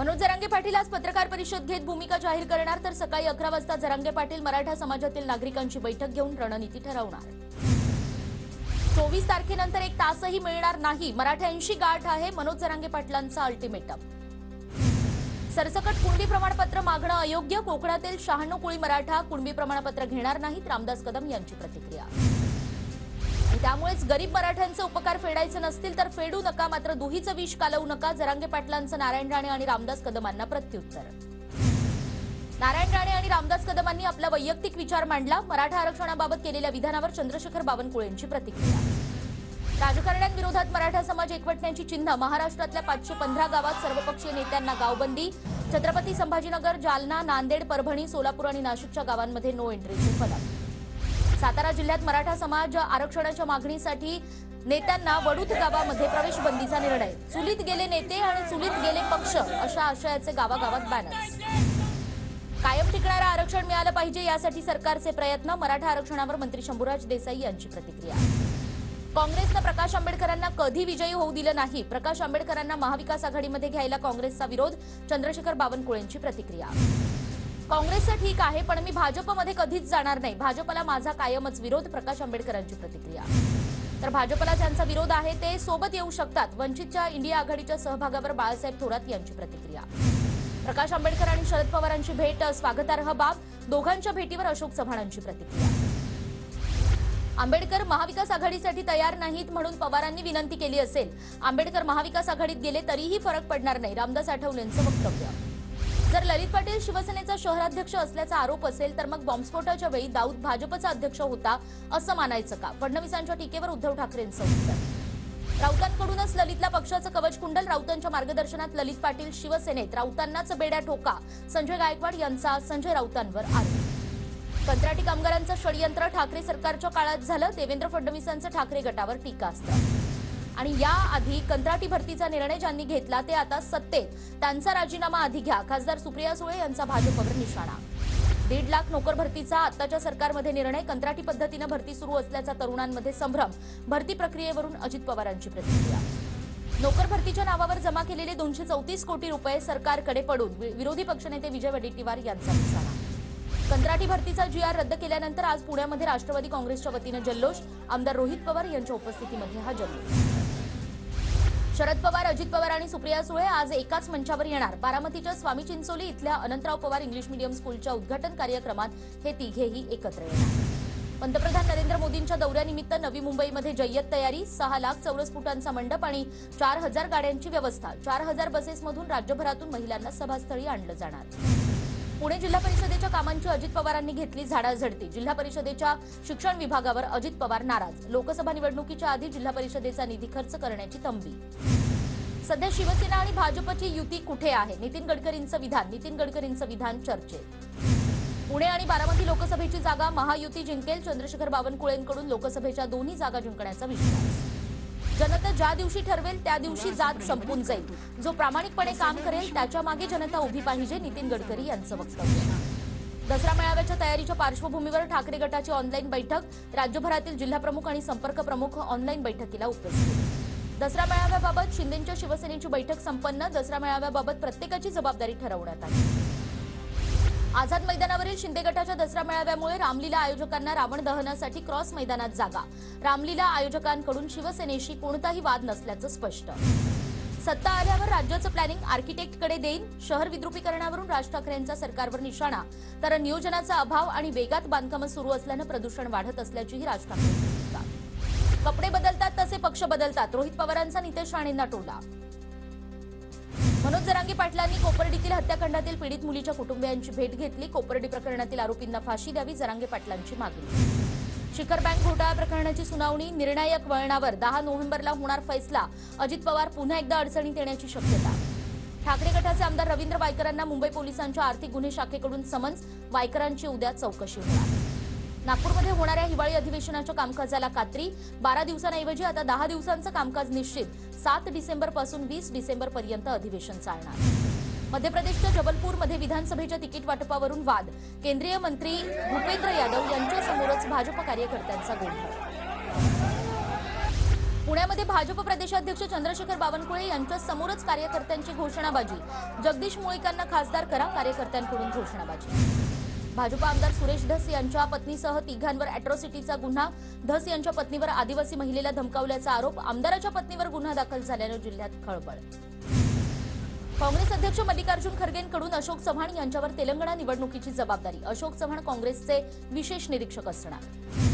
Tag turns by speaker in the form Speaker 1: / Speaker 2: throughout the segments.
Speaker 1: मनोज जरांगे पाटील आज पत्रकार परिषद घेत भूमिका जाहीर करणार, तर सकाळी 11 वाजता जरांगे पाटील मराठा समाजातील नागरिकांची बैठक घेऊन रणनीती ठरवणार। 24 तारखेनंतर एक तासही मिळणार नाही, मराठ्यांशी गाठ आहे मनोज जरांगे पाटलांचा अल्टिमेटम। सरसकट कुणबी प्रमाणपत्र मागणं अयोग्य, कोकणातील 96 कुळी मराठा कुणबी प्रमाणपत्र घेणार नाहीत, रामदास कदम यांची प्रतिक्रिया। त्यामुळेच गरीब मराठ्यांचे उपकार फेडायचे नसतील तर फेडू नका, मात्र दुहीचं विष कालवू नका, जरांगे पाटलांचं नारायण राणे आणि रामदास कदमांना प्रत्युत्तर। नारायण राणे आणि रामदास कदमांनी आपला वैयक्तिक विचार मांडला, मराठा आरक्षणाबाबत केलेल्या विधानावर चंद्रशेखर बावनकुळेंची प्रतिक्रिया। राजकारण्यांविरोधात मराठा समाज एकवटण्याची चिन्ह, महाराष्ट्रातल्या 515 गावात सर्वपक्षीय नेत्यांना गावबंदी, छत्रपती संभाजीनगर, जालना, नांदेड, परभणी, सोलापूर आणि नाशिकच्या गावांमध्ये नो एंट्रीचे फलक। सातारा जिल्ह्यात मराठा समाज आरक्षणाच्या मागणीसाठी नेत्यांना वडूत गावामध्ये प्रवेश बंदीचा निर्णय, चुलीत गेले नेते आणि चुलीत गेले पक्ष अशा आशयाचे गावागावात बॅनर्स। कायम टिकणारं आरक्षण मिळालं पाहिजे यासाठी सरकारचे प्रयत्न, मराठा आरक्षणावर मंत्री शंभूराज देसाई यांची प्रतिक्रिया। काँग्रेसनं प्रकाश आंबेडकरांना कधी विजयी होऊ दिलं नाही, प्रकाश आंबेडकरांना महाविकास आघाडीमध्ये घ्यायला काँग्रेसचा विरोध, चंद्रशेखर बावनकुळेंची प्रतिक्रिया। काँग्रेसचं ठीक आहे पण मी भाजपमध्ये कधीच जाणार नाही, भाजपला माझा कायमच विरोध, प्रकाश आंबेडकरांची प्रतिक्रिया। तर भाजपला ज्यांचा विरोध आहे ते सोबत येऊ शकतात, वंचितच्या इंडिया आघाडीच्या सहभागावर बाळासाहेब थोरात यांची प्रतिक्रिया। प्रकाश आंबेडकर आणि शरद पवारांची भेट स्वागतार्ह बाब, दोघांच्या भेटीवर अशोक चव्हाणांची प्रतिक्रिया। आंबेडकर महाविकास आघाडीसाठी तयार नाहीत म्हणून पवारांनी विनंती केली असेल, आंबेडकर महाविकास आघाडीत गेले तरीही फरक पडणार नाही, रामदास आठवलेंचं वक्तव्य। जर ललित पाटील शिवसेनेचा शहराध्यक्ष असल्याचा आरोप असेल तर मग बॉम्बस्फोटाच्या वेळी दाऊद भाजपचा अध्यक्ष होता असं मानायचं का, फडणवीसांच्या टीकेवर उद्धव ठाकरेंचं उत्तर। राऊतांकडूनच ललितला पक्षाचं कवचकुंडल, राऊतांच्या मार्गदर्शनात ललित पाटील शिवसेनेत, राऊतांनाच बेड्या ठोका, संजय गायकवाड यांचा संजय राऊतांवर आरोप। कंत्राटी कामगारांचं षडयंत्र ठाकरे सरकारच्या काळात झालं, देवेंद्र फडणवीसांचं ठाकरे गटावर टीकास्त्र। आणि याआधी कंत्राटी भरतीचा निर्णय ज्यांनी घेतला ते आता सत्तेत, त्यांचा राजीनामा आधी घ्या, खासदार सुप्रिया सुळे यांचा भाजपवर निशाणा। 1.5 लाख नोकर भरतीचा आताच्या सरकारमध्ये निर्णय, कंत्राटी पद्धतीने भरती सुरू असल्याचा तरुणांमध्ये संभ्रम, भरती प्रक्रियेवरून अजित पवारांची प्रतिक्रिया। नोकर भरतीच्या नावावर जमा केलेले 234 कोटी रुपये सरकारकडे पडून, विरोधी पक्षनेते विजय वडेट्टीवार यांचा निशाणा। कंत्राटी भरतीचा GR रद्द केल्यानंतर आज पुण्यामध्ये राष्ट्रवादी काँग्रेसच्या वतीने जल्लोष, आमदार रोहित पवार यांच्या उपस्थितीमध्ये हा जल्लोष। शरद पवार, अजित पवार आणि सुप्रिया सुळे आज एकाच मंचावर येणार, बारामतीच्या स्वामी चिंचोली इथल्या अनंतराव पवार इंग्लिश मीडियम स्कूलच्या उद्घाटन कार्यक्रमात हे तिघेही एकत्र येणार। पंतप्रधान नरेंद्र मोदींच्या दौऱ्यानिमित्त नवी मुंबईमध्ये जय्यत तयारी, 6 लाख चौरस फुटांचा मंडप आणि 4000 गाड्यांची व्यवस्था, 4000 बसेसमधून राज्यभरातून महिलांना सभास्थळी आणलं जाणार। पुणे जिल्हा परिषदेच्या कामांची अजित पवारांनी घेतली झाडाझडती, जिल्हा परिषदेच्या शिक्षण विभागावर अजित पवार नाराज, लोकसभा निवडणुकीच्या आधी जिल्हा परिषदेचा निधी खर्च करण्याची तंबी। सध्या शिवसेना आणि भाजपची युती कुठे आहे, नितीन गडकरींचं विधान चर्चेत। पुणे आणि बारामती लोकसभेची जागा महायुती जिंकेल, चंद्रशेखर बावनकुळेंकडून लोकसभेच्या दोन्ही जागा जिंकण्याचा विश्वास। जनता ज्या दिवशी ठरवेल त्या दिवशी जात संपून जाईल, जो प्रामाणिकपणे काम करेल त्याच्या मागे जनता उभी पाहिजे, नितीन गडकरी यांचं वक्तव्य। दसरा मेळाव्याच्या तयारीच्या पार्श्वभूमीवर ठाकरे गटाची ऑनलाईन बैठक, राज्यभरातील जिल्हाप्रमुख आणि संपर्क प्रमुख ऑनलाईन बैठकीला उपस्थित। दसरा मेळाव्याबाबत शिंदेंच्या शिवसेनेची बैठक संपन्न, दसरा मेळाव्याबाबत प्रत्येकाची जबाबदारी ठरवण्यात आली। आझाद मैदानावरील शिंदे गटाच्या दसरा मेळाव्यामुळे रामलीला आयोजकांना रावण दहनासाठी क्रॉस मैदानात जागा, रामलीला आयोजकांकडून शिवसेनेशी कोणताही वाद नसल्याचं स्पष्ट। सत्ता आल्यावर राज्याचं प्लॅनिंग आर्किटेक्टकडे देईन, शहर विद्रुपीकरणावरून राज ठाकरेंचा सरकारवर निशाणा, तर नियोजनाचा अभाव आणि वेगात बांधकामं सुरू असल्यानं प्रदूषण वाढत असल्याचीही राज ठाकरेंची टीका। कपडे बदलतात तसे पक्ष बदलतात, रोहित पवारांचा नितेश राणेंना टोला। मनोज जरांगे पाटलांनी कोपर्डीतील हत्याकांडातील पीडित मुलीच्या कुटुंबियांची भेट घेतली, कोपर्डी प्रकरणातील आरोपींना फाशी द्यावी, जरांगे पाटलांची मागणी। शिखर बँक घोटाळा प्रकरणाची सुनावणी निर्णायक वळणावर, 10 नोव्हेंबरला होणार फैसला, अजित पवार पुन्हा एकदा अडचणीत येण्याची शक्यता। ठाकरे गटाचे आमदार रवींद्र वायकरांना मुंबई पोलिसांच्या आर्थिक गुन्हे शाखेकडून समन्स, वायकरांची उद्या चौकशी होणार। नागपूरमध्ये होणाऱ्या हिवाळी अधिवेशनाच्या कामकाजाला कात्री, 12 दिवसांऐवजी आता 10 दिवसांचं कामकाज निश्चित, 7 डिसेंबरपासून 20 डिसेंबरपर्यंत अधिवेशन चालणार। मध्य प्रदेशच्या जबलपूरमध्ये विधानसभेच्या तिकीट वाटपावरून वाद, केंद्रीय मंत्री भूपेंद्र यादव यांच्यासमोरच भाजप कार्यकर्त्यांचा गोंधळ। पुण्यामध्ये भाजप प्रदेशाध्यक्ष चंद्रशेखर बावनकुळे यांच्या समोरच कार्यकर्त्यांची घोषणाबाजी। जगदीश मुळीकांना खासदार करा, कार्यकर्त्यांकडून घोषणाबाजी। भाजप आमदार सुरेश धस यांच्या पत्नीसह तिघांवर अॅट्रॉसिटीचा गुन्हा। धस यांच्या पत्नीवर आदिवासी महिलेला धमकावल्याचा आरोप। आमदाराच्या पत्नीवर गुन्हा दाखल झाल्याने जिल्ह्यात खळबळ। काँग्रेस अध्यक्ष मल्लिकार्जुन खरगेंकडून अशोक चव्हाण यांच्यावर तेलंगणा निवडणुकीची जबाबदारी। अशोक चव्हाण काँग्रेसचे विशेष निरीक्षक असणार।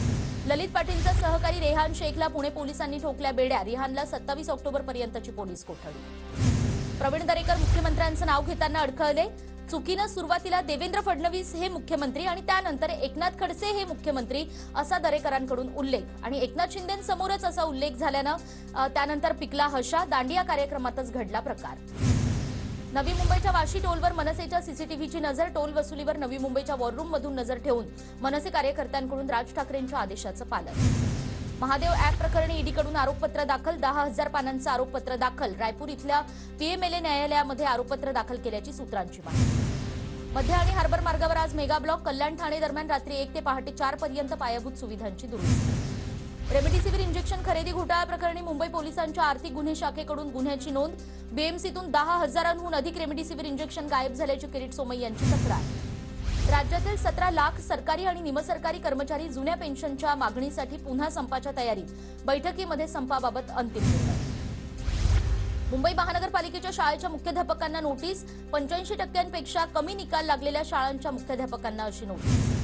Speaker 1: ललित पाटीलचा सहकारी रेहान शेखला पुणे पोलिसांनी ठोकल्या बेड्या। रेहानला 27 ऑक्टोबरपर्यंतची पोलीस कोठडी। प्रवीण दरेकर मुख्यमंत्र्यांचं नाव घेताना अडखळले। चुकीनं सुरुवातीला देवेंद्र फडणवीस हे मुख्यमंत्री आणि त्यानंतर एकनाथ खडसे हे मुख्यमंत्री असा दरेकरांकडून उल्लेख आणि एकनाथ शिंदेंसमोरच असा उल्लेख झाल्यानं त्यानंतर पिकला हशा। दांडिया कार्यक्रमातच घडला प्रकार। नवी मुंबईच्या वाशी टोलवर मनसेच्या सीसीटीव्हीची नजर। टोल वसुलीवर नवी मुंबईच्या वॉररूम मधून नजर ठेवून मनसे कार्यकर्त्यांकडून राज ठाकरेंच्या आदेशाचं पालन। महादेव ॲप प्रकरणी ईडीकडून आरोपपत्र दाखल। 10,000 पानांचं आरोपपत्र दाखल। रायपूर इथल्या पीएमएलए न्यायालयामध्ये आरोपपत्र दाखल केल्याची सूत्रांची माहिती। मध्य आणि हार्बर मार्गावर आज मेगा ब्लॉक। कल्याण ठाणे दरम्यान रात्री 1 ते पहाटे 4 पर्यंत पायाभूत सुविधांची दुरुस्ती। रेमडेसिवीर इंजेक्शन खरेदी घोटाळा प्रकरणी मुंबई पोलिसांच्या आर्थिक गुन्हे शाखेकडून गुन्ह्याची नोंद। बीएमसीतून 10,000हून अधिक रेमडेसिवीर इंजेक्शन गायब झाल्याची किरीट सोमय्या यांची तक्रार। राज्यातील 17 लाख सरकारी आणि निमसरकारी कर्मचारी जुन्या पेन्शनच्या मागणीसाठी पुन्हा संपाच्या तयारीत। बैठकीमध्ये संपाबाबत अंतिम निर्णय। मुंबई महानगरपालिकेच्या शाळेच्या मुख्याध्यापकांना नोटीस। 85% कमी निकाल लागलेल्या शाळांच्या मुख्याध्यापकांना अशी नोटीस।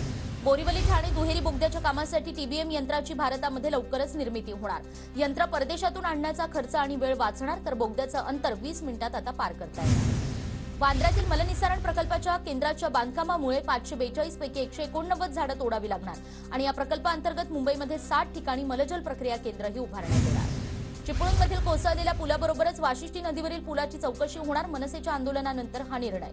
Speaker 1: बोरीवली ठाणे दुहेरी बोगद्याच्या कामासाठी टीबीएम यंत्राची भारतामध्ये लवकरच निर्मिती होणार। यंत्र परदेशातून आणण्याचा खर्च आणि वेळ वाचणार, तर बोगद्याचं अंतर 20 मिनिटात आता पार करता येणार। वांद्र्यातील मलनिस्सारण प्रकल्पाच्या केंद्राच्या बांधकामामुळे 542 पैकी 189 झाडं तोडावी लागणार आणि या प्रकल्पाअंतर्गत मुंबईमध्ये 60 ठिकाणी मलजल प्रक्रिया केंद्रही उभारण्यात येणार। चिपळूणमधील कोसळलेल्या पुलाबरोबरच वाशिष्ठी नदीवरील पुलाची चौकशी होणार। मनसेच्या आंदोलनानंतर हा निर्णय।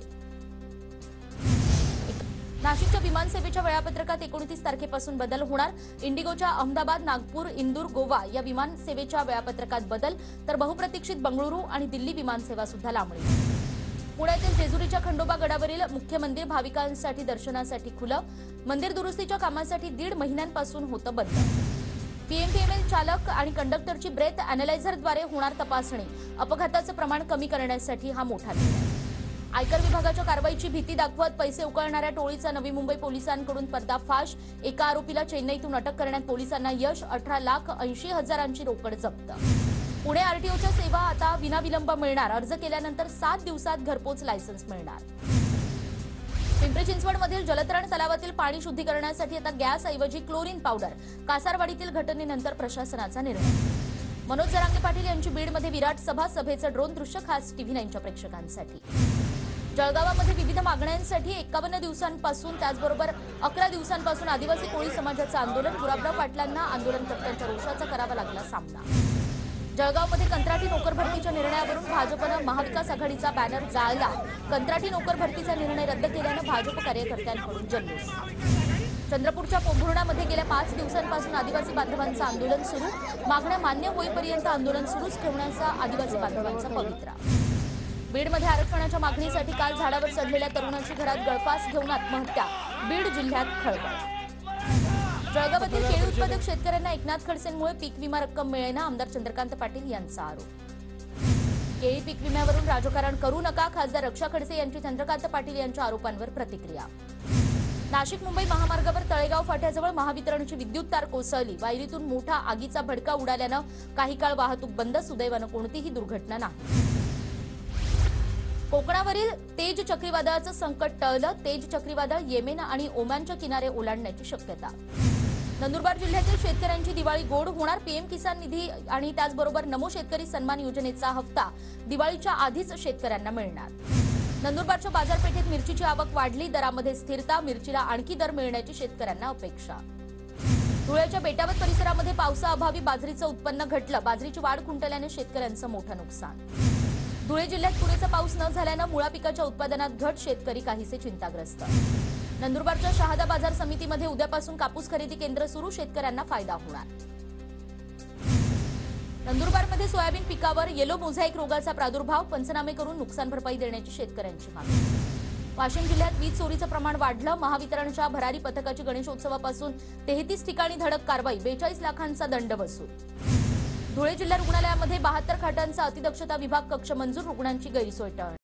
Speaker 1: नाशिकच्या विमानसेवेच्या वेळापत्रकात 29 तारखेपासून बदल होणार। इंडिगोच्या अहमदाबाद, नागपूर, इंदूर, गोवा या विमानसेवेच्या वेळापत्रकात बदल, तर बहुप्रतीक्षित बंगळुरू आणि दिल्ली विमानसेवा सुद्धा लांबली। पुण्यातील जेजुरीच्या खंडोबा गडावरील मुख्य मंदिर भाविकांसाठी दर्शनासाठी खुलं। मंदिर दुरुस्तीच्या कामासाठी 1.5 महिन्यांपासून होतं बंद। पीएमपीएमएल चालक आणि कंडक्टरची ब्रेथ अॅनालायझरद्वारे होणार तपासणी। अपघाताचं प्रमाण कमी करण्यासाठी हा मोठा निर्णय। आयकर विभागाच्या कारवाईची भीती दाखवत पैसे उकळणाऱ्या टोळीचा नवी मुंबई पोलिसांकडून पर्दाफाश। एका आरोपीला चेन्नईतून अटक करण्यात पोलिसांना यश। 18,80,000ची रोकड जप्त। पुणे आरटीओच्या सेवा आता विनाविलंब मिळणार। अर्ज केल्यानंतर 7 दिवसात घरपोच लायसन्स मिळणार। पिंपरी चिंचवडमधील जलतरण तलावातील पाणी शुद्धीकरणासाठी आता गॅसऐवजी क्लोरीन पावडर। कासारवाडीतील घटनेनंतर प्रशासनाचा निर्णय। मनोज जरांगे पाटील यांची बीडमध्ये विराट सभा। सभेचं ड्रोन दृश्य खास टीव्ही 9च्या प्रेक्षकांसाठी। जळगावामध्ये विविध मागण्यांसाठी 51 दिवसांपासून त्याचबरोबर 11 दिवसांपासून आदिवासी कोळी समाजाचं आंदोलन। गुलाबराव पाटलांना आंदोलनकर्त्यांच्या रोषाचा करावा लागला सामना। जळगावमध्ये कंत्राटी नोकर भरतीच्या निर्णयावरून भाजपनं महाविकास आघाडीचा बॅनर जाळला। कंत्राटी नोकर भरतीचा निर्णय रद्द केल्यानं भाजप कार्यकर्त्यांकडून जल्लोष। चंद्रपूरच्या पोंभुर्णामध्ये गेल्या 5 दिवसांपासून आदिवासी बांधवांचं आंदोलन सुरू। मागण्या मान्य होईपर्यंत आंदोलन सुरूच ठेवण्याचा आदिवासी बांधवांचा पवित्रा। बीडमध्ये आरक्षणाच्या मागणीसाठी काल झाडावर चढलेल्या तरुणाची घरात गळफास घेऊन आत्महत्या। बीड जिल्ह्यात खळबळ। जळगावातील केळी उत्पादक शेतकऱ्यांना एकनाथ खडसेंमुळे पीक विमा रक्कम मिळेना। आमदार चंद्रकांत पाटील यांचा आरोप। केळी पीक विम्यावरून राजकारण करू नका। खासदार रक्षा खडसे यांची चंद्रकांत पाटील यांच्या आरोपांवर प्रतिक्रिया। नाशिक मुंबई महामार्गावर तळेगाव फाट्याजवळ महावितरणची विद्युत तार कोसळली। वायरीतून मोठा आगीचा भडका उडाल्यानं काही काळ वाहतूक बंद। सुदैवानं कोणतीही दुर्घटना नाही। कोकणावरील तेज चक्रीवादळाचं संकट टळलं। तेज चक्रीवादळ येमेन आणि ओमानच्या किनारे ओलांडण्याची शक्यता। नंदुरबार जिल्ह्यातील शेतकऱ्यांची दिवाळी गोड होणार। पीएम किसान निधी आणि त्याचबरोबर नमो शेतकरी सन्मान योजनेचा हप्ता दिवाळीच्या आधीच शेतकऱ्यांना मिळणार। नंदुरबारच्या बाजारपेठेत मिरचीची आवक वाढली। दरामध्ये स्थिरता। मिरचीला आणखी दर मिळण्याची शेतकऱ्यांना अपेक्षा। धुळ्याच्या बेटावत परिसरामध्ये पावसाअभावी बाजरीचं उत्पन्न घटलं। बाजरीची वाढ खुंटल्याने शेतकऱ्यांचं मोठं नुकसान। धुळे जिल्ह्यात पुरेसा पाऊस न झाल्यानं मुळा पिकाच्या उत्पादनात घट। शेतकरी काहीसे चिंताग्रस्त। नंदुरबारच्या शहादा बाजार समितीमध्ये उद्यापासून कापूस खरेदी केंद्र सुरू। शेतकऱ्यांना फायदा होणार। नंदुरबारमध्ये सोयाबीन पिकावर येलो मोझॅइक रोगाचा प्रादुर्भाव। पंचनामे करून नुकसान भरपाई देण्याची शेतकऱ्यांची मागणी। वाशिम जिल्ह्यात वीज चोरीचं प्रमाण वाढलं। महावितरणच्या भरारी पथकाची गणेशोत्सवापासून 33 ठिकाणी धडक कारवाई। 42 लाखांचा दंड वसूल। धुळे जिल्हा रुग्णालयामध्ये 72 खाटांचा अतिदक्षता विभाग कक्ष मंजूर, रुग्णांची गैरसोय टाळण्यात.